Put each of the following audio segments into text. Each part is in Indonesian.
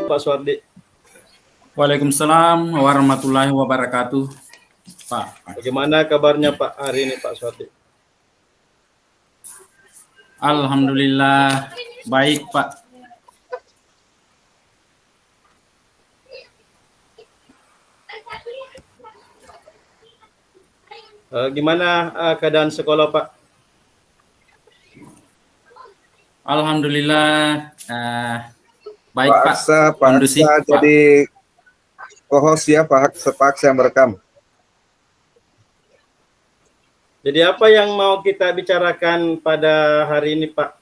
Pak Suwardi. Waalaikumsalam warahmatullahi wabarakatuh, Pak. Bagaimana kabarnya Pak hari ini Pak Suwardi? Alhamdulillah baik, Pak. Gimana keadaan sekolah Pak? Alhamdulillah baik, Pak Pak. Aksa, Pak Kondusif, Aksa Pak. jadi co-host ya Pak Aksa yang merekam. Jadi apa yang mau kita bicarakan pada hari ini Pak?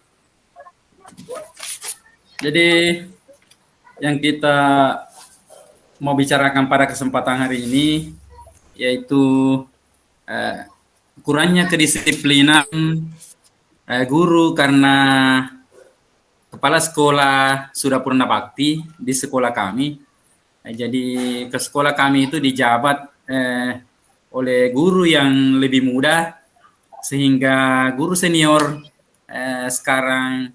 Jadi yang kita mau bicarakan pada kesempatan hari ini yaitu kurangnya kedisiplinan guru karena kepala sekolah sudah purna bakti di sekolah kami. Jadi ke sekolah kami itu dijabat oleh guru yang lebih muda, sehingga guru senior sekarang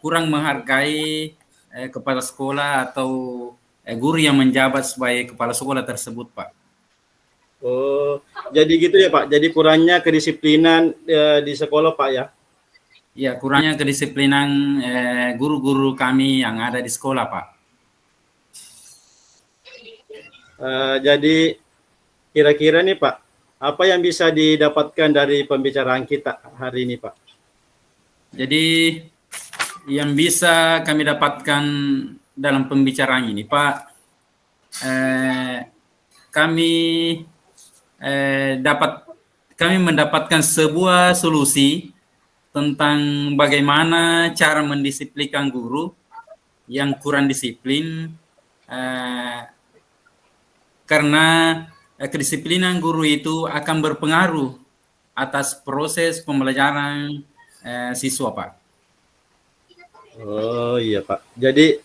kurang menghargai kepala sekolah atau guru yang menjabat sebagai kepala sekolah tersebut, Pak. Oh, jadi gitu ya Pak. Jadi kurangnya kedisiplinan di sekolah Pak ya? Ya, kurangnya kedisiplinan guru-guru kami yang ada di sekolah, Pak. Jadi kira-kira nih Pak, apa yang bisa didapatkan dari pembicaraan kita hari ini Pak? Jadi yang bisa kami dapatkan dalam pembicaraan ini, Pak, kami mendapatkan sebuah solusi tentang bagaimana cara mendisiplinkan guru yang kurang disiplin, karena kedisiplinan guru itu akan berpengaruh atas proses pembelajaran siswa, Pak. Oh iya Pak. Jadi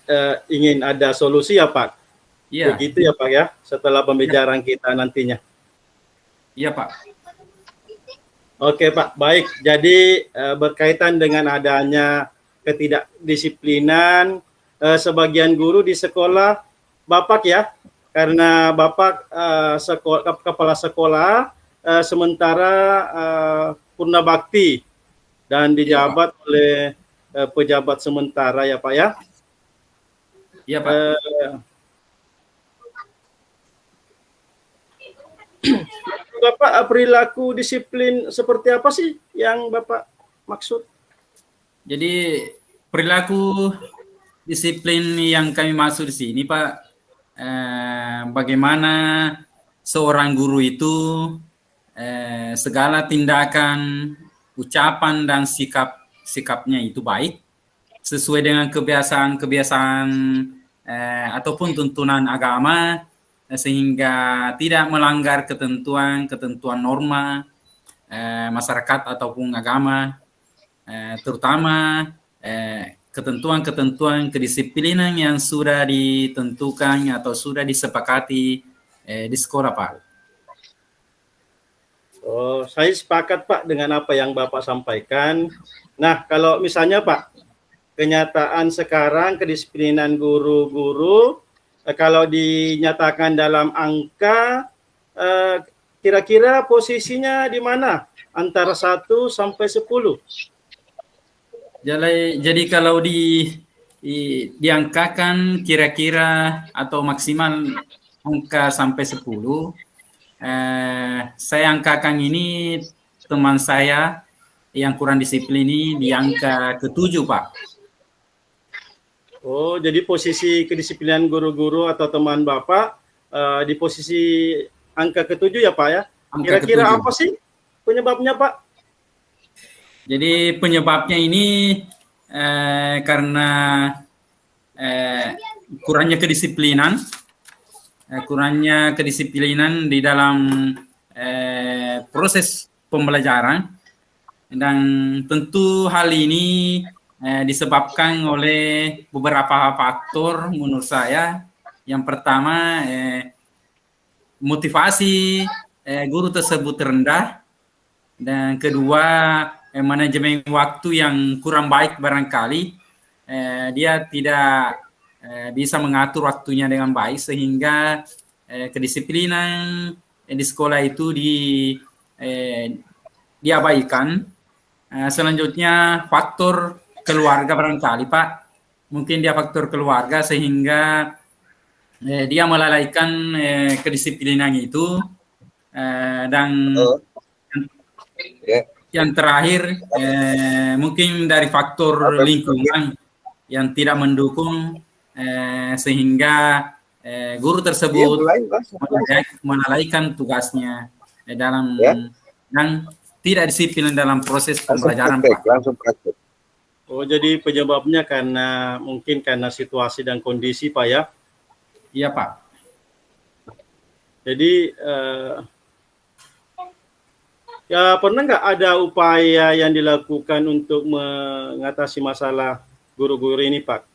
ingin ada solusi ya Pak? Iya. Begitu ya Pak ya, setelah pembicaraan kita nantinya. Iya Pak. Oke Pak, baik. Jadi berkaitan dengan adanya ketidakdisiplinan sebagian guru di sekolah Bapak ya, karena Bapak kepala sekolah sementara purna bakti dan dijabat oleh pejabat sementara ya Pak ya. Iya Pak. Bapak perilaku disiplin seperti apa sih yang Bapak maksud? Jadi perilaku disiplin yang kami maksud di sini Pak, bagaimana seorang guru itu segala tindakan, ucapan dan sikapnya itu baik sesuai dengan kebiasaan ataupun tuntunan agama, sehingga tidak melanggar ketentuan norma masyarakat ataupun agama, terutama ketentuan kedisiplinan yang sudah ditentukan atau sudah disepakati di sekolah, Pak. Oh, saya sepakat Pak dengan apa yang Bapak sampaikan. Nah, kalau misalnya Pak, kenyataan sekarang kedisiplinan guru-guru kalau dinyatakan dalam angka, kira-kira posisinya di mana? Antara 1 sampai 10. Jadi kalau diangkakan kira-kira atau maksimal angka sampai 10, saya angkakan ini teman saya yang kurang disiplin ini di angka ke-7, Pak. Oh, jadi posisi kedisiplinan guru-guru atau teman Bapak di posisi angka ke-7 ya Pak ya? Kira-kira apa sih penyebabnya Pak? Jadi penyebabnya ini karena kurangnya kedisiplinan di dalam proses pembelajaran, dan tentu hal ini disebabkan oleh beberapa faktor menurut saya. Yang pertama, motivasi guru tersebut rendah, dan kedua, manajemen waktu yang kurang baik barangkali. Dia tidak bisa mengatur waktunya dengan baik sehingga kedisiplinan di sekolah itu diabaikan. Selanjutnya faktor keluarga barangkali Pak, mungkin dia faktor keluarga sehingga dia melalaikan kedisiplinan itu, dan Ya. yang terakhir mungkin dari faktor lingkungan yang tidak mendukung, sehingga guru tersebut melalaikan tugasnya dalam dan tidak disiplin dalam proses pembelajaran Pak. Langsung praktek. Oh, jadi penyebabnya mungkin karena situasi dan kondisi Pak ya? Iya Pak. Jadi ya pernah nggak ada upaya yang dilakukan untuk mengatasi masalah guru-guru ini Pak?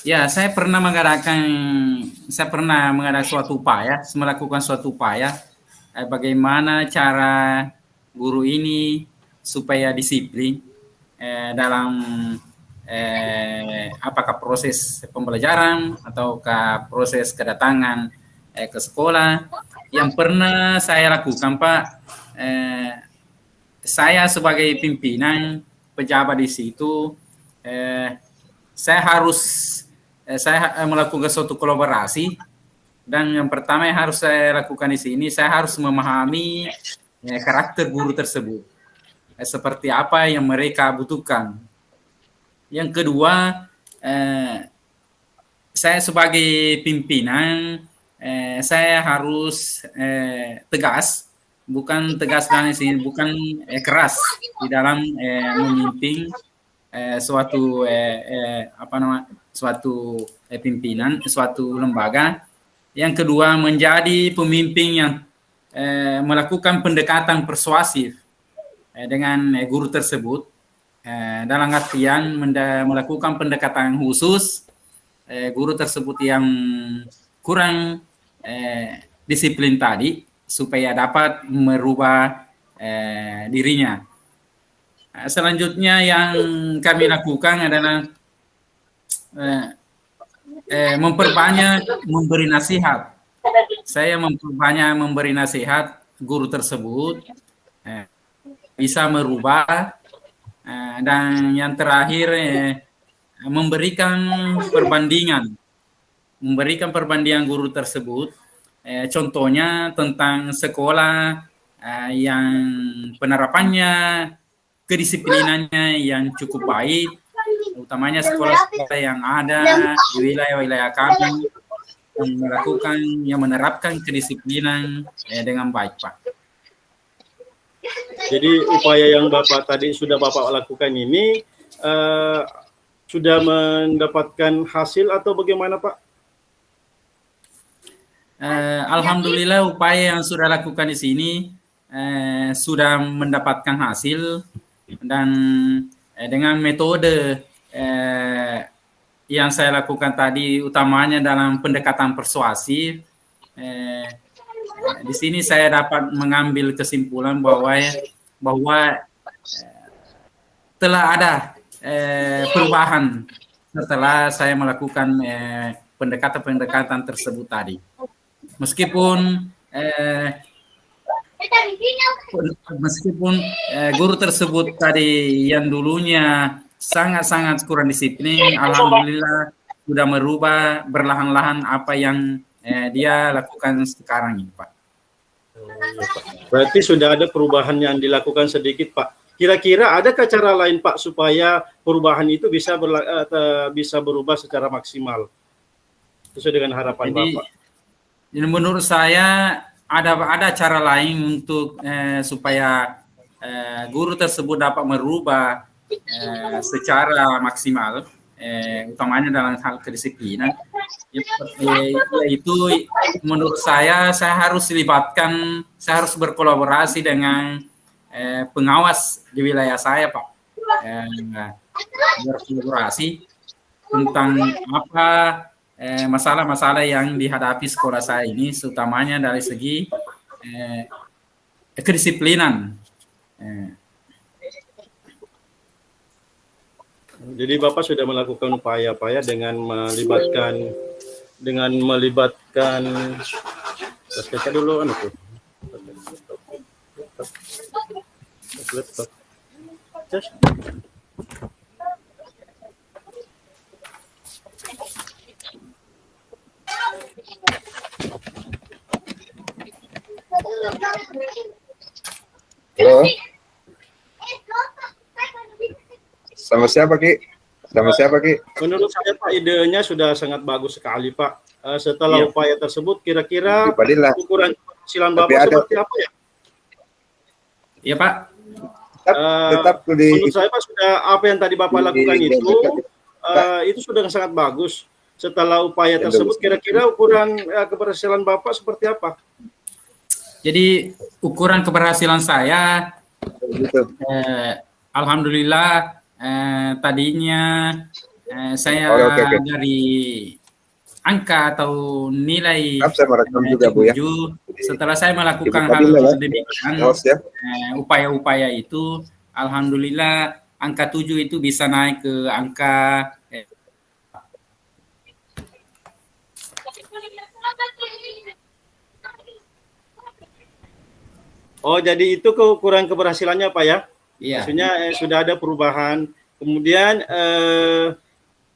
Ya, saya pernah mengadakan suatu upaya, melakukan suatu upaya bagaimana cara guru ini supaya disiplin dalam apakah proses pembelajaran ataukah proses kedatangan ke sekolah. Yang pernah saya lakukan Pak, saya sebagai pimpinan pejabat di situ, saya melakukan suatu kolaborasi, dan yang pertama yang harus saya lakukan di sini, saya harus memahami karakter guru tersebut, seperti apa yang mereka butuhkan. Yang kedua, saya sebagai pimpinan, saya harus tegas, bukan tegas dan bukan keras di dalam memimpin suatu pimpinan, suatu lembaga. Yang kedua, menjadi pemimpin yang melakukan pendekatan persuasif dengan guru tersebut, dalam artian melakukan pendekatan khusus guru tersebut yang kurang disiplin tadi supaya dapat merubah dirinya. Selanjutnya yang kami lakukan adalah memperbanyak memberi nasihat. Saya memperbanyak memberi nasihat guru tersebut bisa merubah, dan yang terakhir memberikan perbandingan guru tersebut, contohnya tentang sekolah yang penerapannya kedisiplinannya yang cukup baik, utamanya sekolah-sekolah yang ada di wilayah-wilayah kami yang menerapkan kedisiplinan dengan baik Pak. Jadi upaya yang Bapak tadi sudah Bapak lakukan ini sudah mendapatkan hasil atau bagaimana Pak? Alhamdulillah upaya yang sudah lakukan di sini sudah mendapatkan hasil, dan dengan metode yang saya lakukan tadi utamanya dalam pendekatan persuasif, di sini saya dapat mengambil kesimpulan bahwa telah ada perubahan setelah saya melakukan pendekatan tersebut tadi. Meskipun guru tersebut tadi yang dulunya sangat-sangat kurang disiplin, alhamdulillah sudah merubah berlahan-lahan apa yang dia lakukan sekarang ini, Pak. Berarti sudah ada perubahan yang dilakukan sedikit, Pak. Kira-kira adakah cara lain, Pak, supaya perubahan itu bisa berubah secara maksimal sesuai dengan harapan Bapak? Jadi menurut saya ada cara lain untuk supaya guru tersebut dapat merubah secara maksimal, utamanya dalam hal kedisiplinan. Yaitu menurut saya harus berkolaborasi dengan pengawas di wilayah saya, Pak. Berkolaborasi tentang apa masalah-masalah yang dihadapi sekolah saya ini, utamanya dari segi kedisiplinan. Jadi Bapak sudah melakukan upaya-upaya dengan melibatkan tes kaca dulu anu tuh. Laptop. Just. Halo. Sama siapa Ki? Sama siapa Ki? Menurut saya Pak idenya sudah sangat bagus sekali Pak. Setelah upaya tersebut kira-kira Dipadilah. ukuran keberhasilan Tapi Bapak ada- seperti apa ya? Iya Pak. Tetap di Menurut saya Pak sudah apa yang tadi Bapak lakukan itu sudah sangat bagus. Setelah upaya tersebut kira-kira ukuran keberhasilan Bapak seperti apa? Jadi ukuran keberhasilan saya, gitu. alhamdulillah tadinya saya Oke. dari angka atau nilai Maaf, saya merekam juga Bu ya. 7. Setelah saya melakukan Dibuka hal dulu ya. demikian, Host ya. upaya-upaya itu, alhamdulillah angka 7 itu bisa naik ke angka Oh, jadi itu ukuran keberhasilannya Pak ya? iya. Maksudnya sudah ada perubahan. Kemudian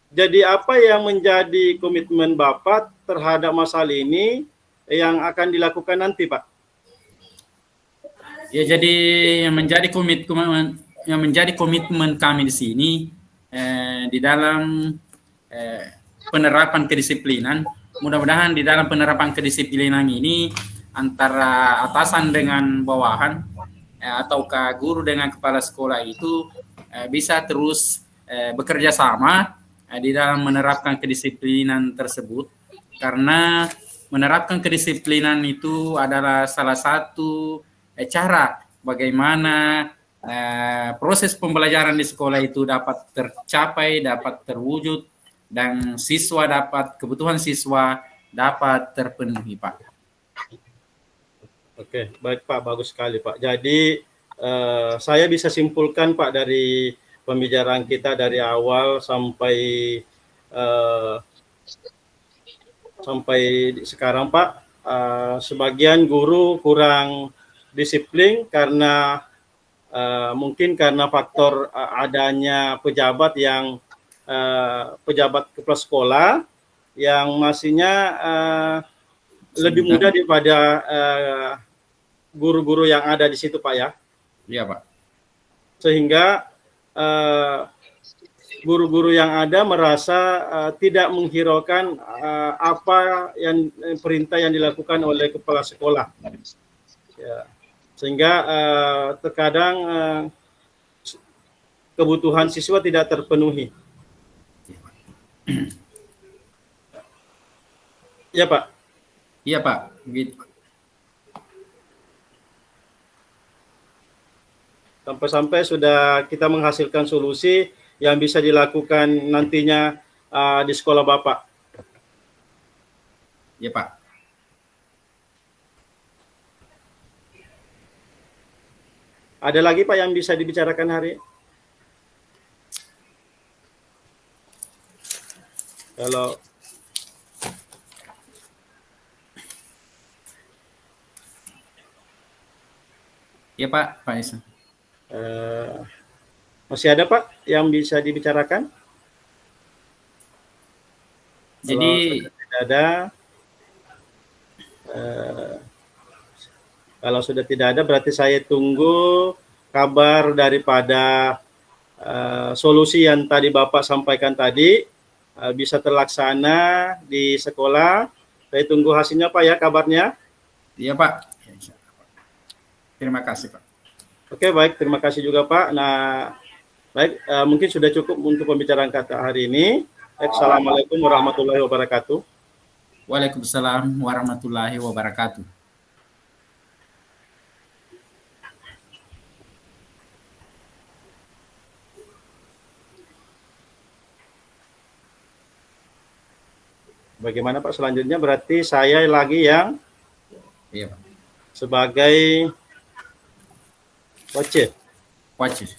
jadi apa yang menjadi komitmen Bapak terhadap masalah ini yang akan dilakukan nanti Pak? Ya, jadi yang menjadi komitmen kami di sini di dalam penerapan kedisiplinan. Mudah-mudahan di dalam penerapan kedisiplinan ini antara atasan dengan bawahan ataukah guru dengan kepala sekolah itu bisa terus bekerja sama di dalam menerapkan kedisiplinan tersebut, karena menerapkan kedisiplinan itu adalah salah satu cara bagaimana proses pembelajaran di sekolah itu dapat tercapai, dapat terwujud, dan kebutuhan siswa dapat terpenuhi, Pak. Oke, baik Pak, bagus sekali Pak. Jadi saya bisa simpulkan Pak dari pembicaraan kita dari awal sampai sekarang Pak, sebagian guru kurang disiplin karena mungkin karena faktor adanya pejabat kepala sekolah yang masihnya lebih mudah daripada guru-guru yang ada di situ Pak ya. Iya Pak. Sehingga guru-guru yang ada merasa tidak menghiraukan apa yang perintah yang dilakukan oleh kepala sekolah. Ya. Sehingga terkadang kebutuhan siswa tidak terpenuhi. Ya Pak. Iya Pak, begitu. Sampai-sampai sudah kita menghasilkan solusi yang bisa dilakukan nantinya di sekolah Bapak. Iya Pak. Ada lagi Pak yang bisa dibicarakan hari? Kalau Iya Pak, Pak Isa. masih ada Pak yang bisa dibicarakan? Jadi kalau sudah tidak ada berarti saya tunggu kabar daripada solusi yang tadi Bapak sampaikan tadi bisa terlaksana di sekolah. Saya tunggu hasilnya Pak ya, kabarnya. iya Pak. Terima kasih Pak. Oke, baik, terima kasih juga Pak. Nah, baik, mungkin sudah cukup untuk pembicaraan kata hari ini. Assalamualaikum warahmatullahi wabarakatuh. Waalaikumsalam warahmatullahi wabarakatuh. Bagaimana Pak selanjutnya? Berarti saya lagi yang Iya Pak. sebagai wajib. Wajib.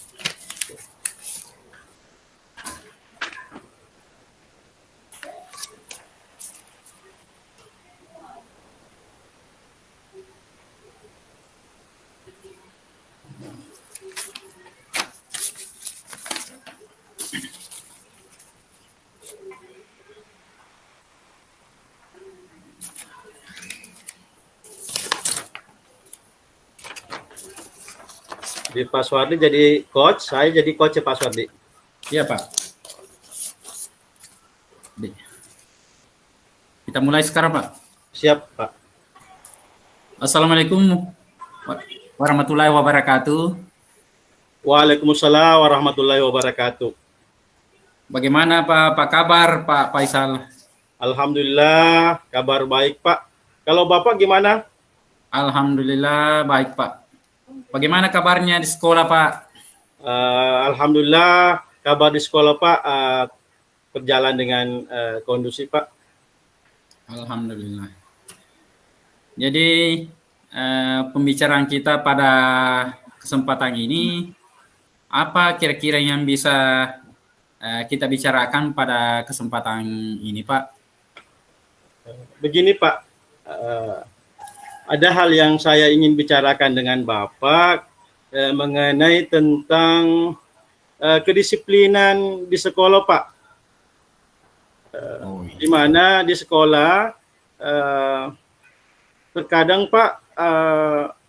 Di Pak Suwardi jadi coach, saya jadi coach ya Pak Suwardi. Iya Pak. Kita mulai sekarang Pak. Siap Pak. Assalamualaikum warahmatullahi wabarakatuh. Waalaikumsalam warahmatullahi wabarakatuh. Bagaimana Pak, apa kabar Pak Faisal? Alhamdulillah, kabar baik Pak. Kalau Bapak gimana? Alhamdulillah baik Pak. Bagaimana kabarnya di sekolah Pak? Alhamdulillah, kabar di sekolah Pak berjalan dengan kondusif Pak. Alhamdulillah. Jadi pembicaraan kita pada kesempatan ini, apa kira-kira yang bisa kita bicarakan pada kesempatan ini Pak? Begini Pak, ada hal yang saya ingin bicarakan dengan Bapak mengenai tentang kedisiplinan di sekolah Pak. Di mana di sekolah terkadang Pak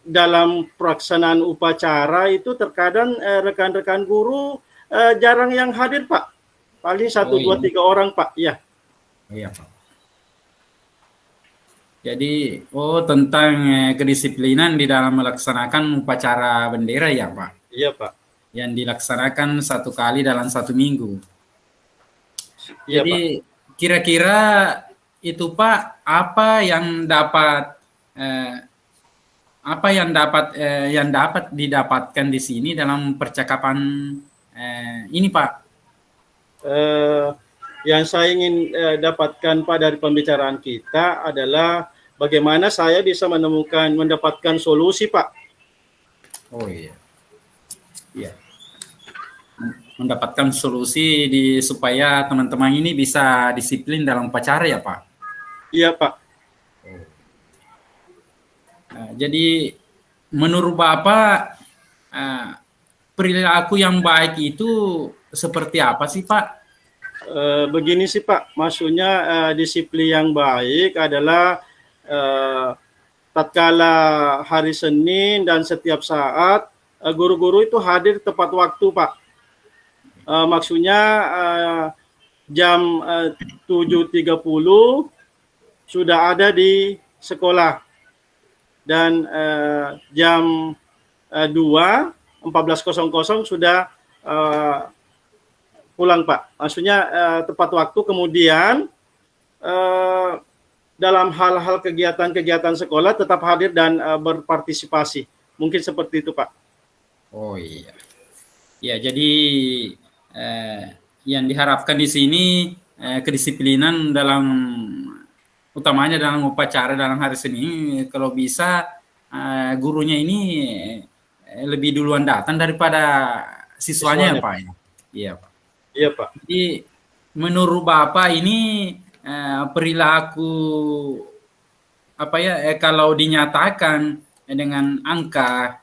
dalam pelaksanaan upacara itu terkadang rekan-rekan guru jarang yang hadir Pak. Paling 1, 2, 3 orang Pak. Ya. Iya Pak. Jadi, tentang kedisiplinan di dalam melaksanakan upacara bendera ya Pak? Iya Pak. Yang dilaksanakan 1 kali dalam 1 minggu. Iya, jadi, kira-kira itu Pak, apa yang dapat didapatkan di sini dalam percakapan ini Pak? Yang saya ingin dapatkan Pak dari pembicaraan kita adalah bagaimana saya bisa mendapatkan solusi Pak. Oh iya. Iya. Mendapatkan solusi supaya teman-teman ini bisa disiplin dalam upacara ya Pak? Iya Pak. Jadi menurut Bapak perilaku yang baik itu seperti apa sih Pak? Begini sih Pak, maksudnya disiplin yang baik adalah tatkala hari Senin dan setiap saat guru-guru itu hadir tepat waktu Pak. Maksudnya jam 7.30 sudah ada di sekolah dan jam 14.00 sudah pulang Pak. Maksudnya tepat waktu, kemudian dalam hal-hal kegiatan-kegiatan sekolah tetap hadir dan berpartisipasi. Mungkin seperti itu Pak. Oh iya. Ya, jadi yang diharapkan di sini kedisiplinan utamanya dalam upacara dalam hari Senin, kalau bisa gurunya ini lebih duluan datang daripada siswanya ya Pak. Iya Pak. Iya Pak. Jadi menurut Bapak ini perilaku kalau dinyatakan dengan angka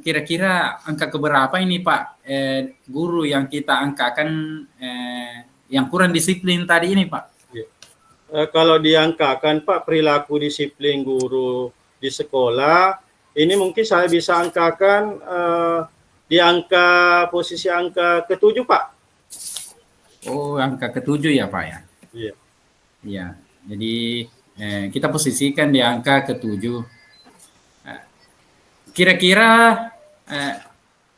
kira-kira angka keberapa ini Pak guru yang kita angkakan yang kurang disiplin tadi ini Pak? Kalau diangkakan Pak perilaku disiplin guru di sekolah ini mungkin saya bisa angkakan di posisi angka ke-7 Pak. Oh, angka ke-7 ya Pak ya? Iya. Iya. Jadi kita posisikan di angka ke-7. Kira-kira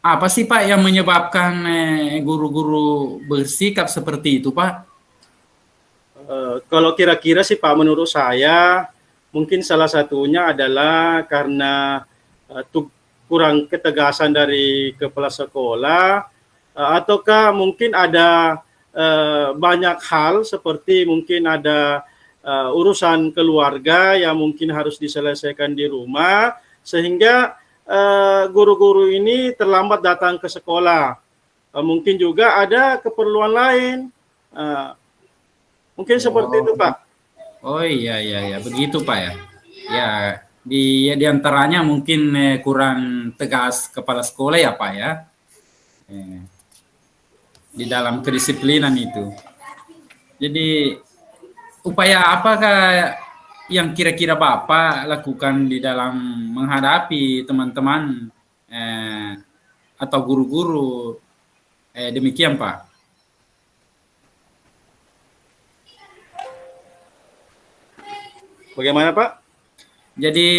apa sih Pak yang menyebabkan guru-guru bersikap seperti itu Pak? Kalau kira-kira sih Pak, menurut saya mungkin salah satunya adalah karena kurang ketegasan dari kepala sekolah, ataukah mungkin ada banyak hal seperti mungkin ada urusan keluarga yang mungkin harus diselesaikan di rumah, sehingga guru-guru ini terlambat datang ke sekolah. Mungkin juga ada keperluan lain. Mungkin seperti itu Pak. Oh iya begitu Pak ya. Ya di antaranya mungkin kurang tegas kepala sekolah ya Pak ya. Di dalam kedisiplinan itu. Jadi upaya apakah yang kira-kira Bapak lakukan di dalam menghadapi teman-teman atau guru-guru. Demikian Pak. Bagaimana Pak? Jadi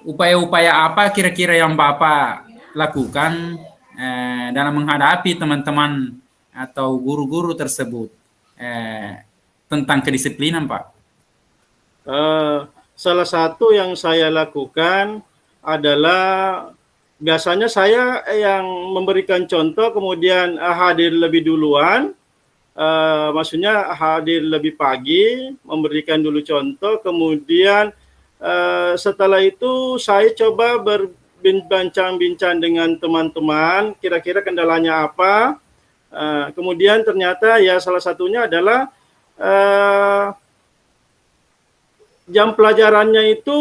upaya-upaya apa kira-kira yang Bapak lakukan dalam menghadapi teman-teman atau guru-guru tersebut tentang kedisiplinan Pak? Salah satu yang saya lakukan adalah biasanya saya yang memberikan contoh, kemudian hadir lebih duluan, maksudnya hadir lebih pagi, memberikan dulu contoh, kemudian setelah itu saya coba berbincang-bincang dengan teman-teman, kira-kira kendalanya apa. Kemudian ternyata ya salah satunya adalah jam pelajarannya itu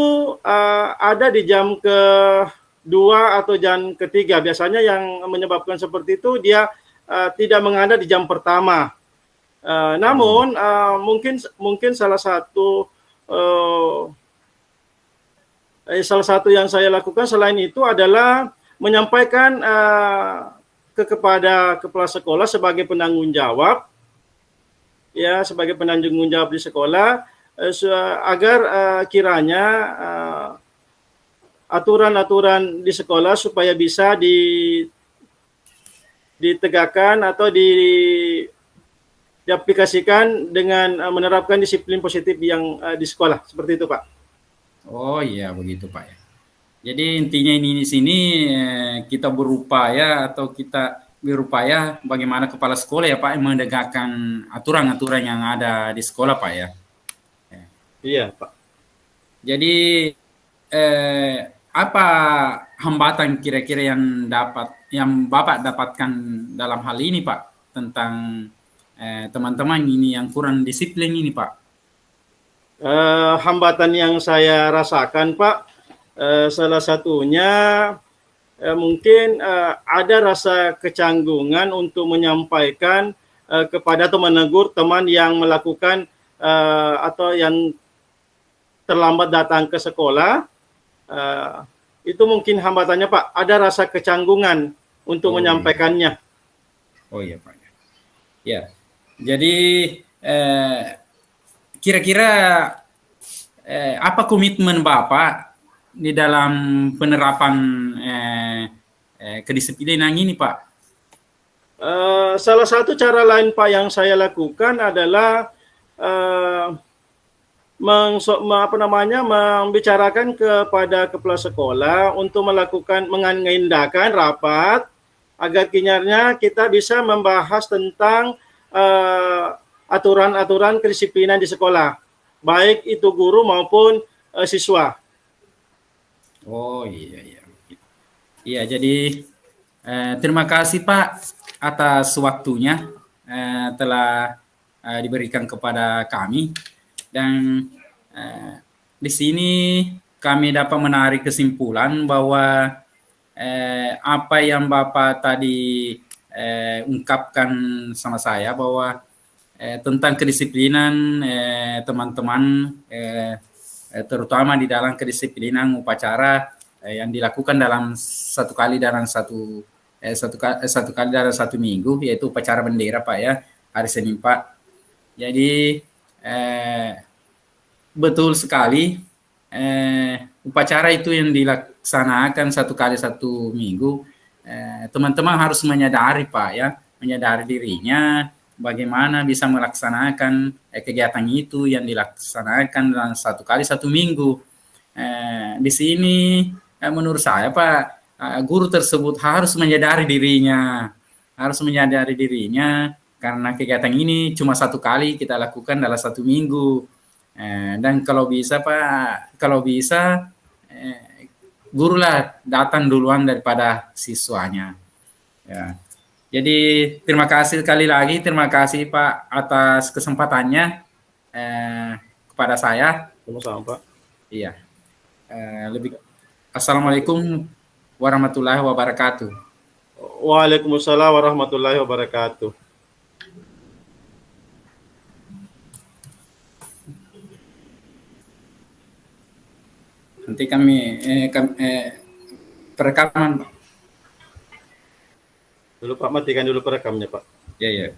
ada di jam kedua atau jam ketiga. Biasanya yang menyebabkan seperti itu dia tidak mengada di jam pertama. Namun mungkin salah satu yang saya lakukan selain itu adalah menyampaikan kepada kepala sekolah sebagai penanggung jawab, ya, sebagai penanggung jawab di sekolah, agar kiranya aturan-aturan di sekolah supaya bisa ditegakkan atau diaplikasikan dengan menerapkan disiplin positif yang di sekolah, seperti itu Pak. Oh iya begitu Pak ya. Jadi intinya ini di sini kita berupaya bagaimana kepala sekolah ya Pak menegakkan aturan-aturan yang ada di sekolah Pak ya. Iya Pak. Jadi apa hambatan kira-kira yang Bapak dapatkan dalam hal ini Pak tentang teman-teman ini yang kurang disiplin ini Pak? Hambatan yang saya rasakan Pak, salah satunya mungkin ada rasa kecanggungan untuk menyampaikan kepada atau menegur teman yang melakukan atau yang terlambat datang ke sekolah. Itu mungkin hambatannya Pak, ada rasa kecanggungan untuk menyampaikannya. Oh iya Pak. Ya, jadi kira-kira apa komitmen Bapak di dalam penerapan kedisiplinan ini Pak? Salah satu cara lain Pak yang saya lakukan adalah membicarakan kepada kepala sekolah untuk mengadakan rapat agar kiranya kita bisa membahas tentang aturan-aturan kedisiplinan di sekolah, baik itu guru maupun siswa. Oh iya. Iya, jadi terima kasih Pak atas waktunya telah diberikan kepada kami. Dan di sini kami dapat menarik kesimpulan bahwa apa yang Bapak tadi ungkapkan sama saya bahwa tentang kedisiplinan teman-teman, terutama di dalam kedisiplinan upacara yang dilakukan dalam satu kali dalam satu minggu, yaitu upacara bendera Pak ya, hari Senin Pak. Jadi betul sekali upacara itu yang dilaksanakan satu kali satu minggu. Teman-teman harus menyadari Pak ya, menyadari dirinya bagaimana bisa melaksanakan kegiatan itu yang dilaksanakan dalam satu kali satu minggu. Di sini menurut saya Pak, guru tersebut harus menyadari dirinya karena kegiatan ini cuma satu kali kita lakukan dalam satu minggu. Dan kalau bisa Pak, gurulah datang duluan daripada siswanya. Ya. Jadi terima kasih sekali lagi, terima kasih Pak atas kesempatannya kepada saya. Sama-sama Pak. Iya. Assalamualaikum warahmatullahi wabarakatuh. Waalaikumsalam warahmatullahi wabarakatuh. Nanti kami perekaman Pak. Dulu Pak, matikan dulu perekamnya Pak. Ya, ya.